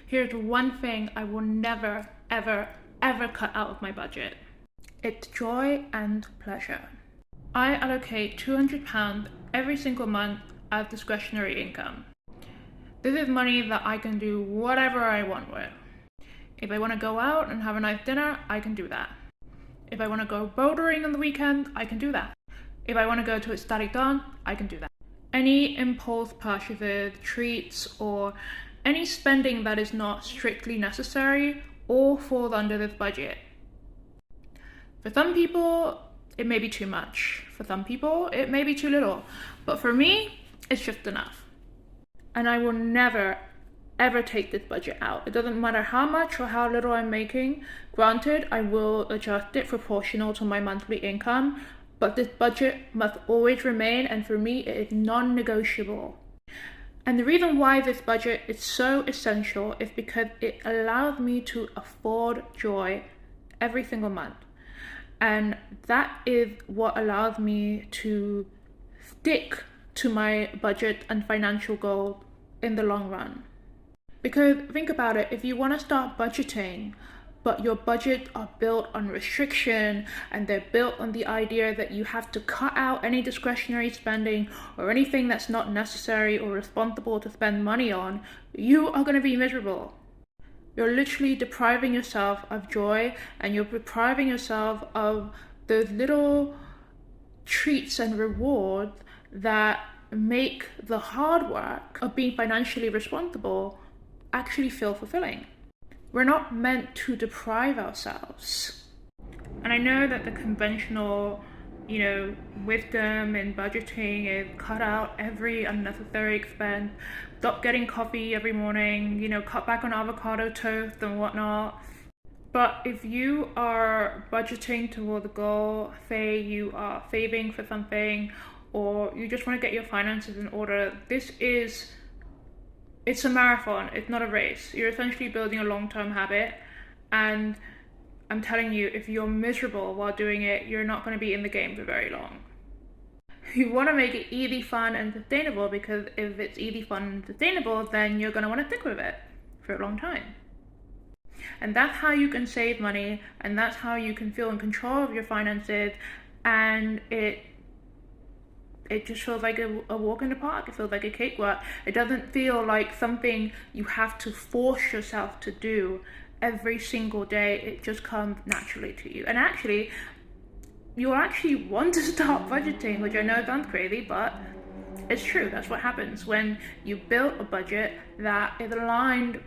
Here's one thing I will never, ever, ever cut out of my budget. It's joy and pleasure. I allocate £200 every single month as discretionary income. This is money that I can do whatever I want with. If I want to go out and have a nice dinner, I can do that. If I want to go bouldering on the weekend, I can do that. If I want to go to a static dance, I can do that. Any impulse purchases, treats, or any spending that is not strictly necessary all falls under this budget. For some people, it may be too much. For some people, it may be too little. But for me, it's just enough. And I will never, ever take this budget out. It doesn't matter how much or how little I'm making. Granted, I will adjust it proportional to my monthly income, but this budget must always remain, and for me, it is non-negotiable. And the reason why this budget is so essential is because it allows me to afford joy every single month. And that is what allows me to stick to my budget and financial goals in the long run. Because think about it, if you want to start budgeting, but your budgets are built on restriction and they're built on the idea that you have to cut out any discretionary spending or anything that's not necessary or responsible to spend money on, you are going to be miserable. You're literally depriving yourself of joy, and you're depriving yourself of those little treats and rewards that make the hard work of being financially responsible actually feel fulfilling. We're not meant to deprive ourselves. And I know that the conventional, wisdom in budgeting is cut out every unnecessary expense, stop getting coffee every morning, cut back on avocado toast and whatnot. But if you are budgeting toward a goal, say you are saving for something, or you just want to get your finances in order, it's a marathon, it's not a race. You're essentially building a long-term habit, and I'm telling you, if you're miserable while doing it, you're not going to be in the game for very long. You want to make it easy, fun, and sustainable, because if it's easy, fun, and sustainable, then you're going to want to stick with it for a long time. And that's how you can save money, and that's how you can feel in control of your finances, and it just feels like a walk in the park. It feels like a cakewalk. It doesn't feel like something you have to force yourself to do every single day. It just comes naturally to you. And actually, you'll actually want to start budgeting, which I know sounds crazy, but it's true. That's what happens when you build a budget that is aligned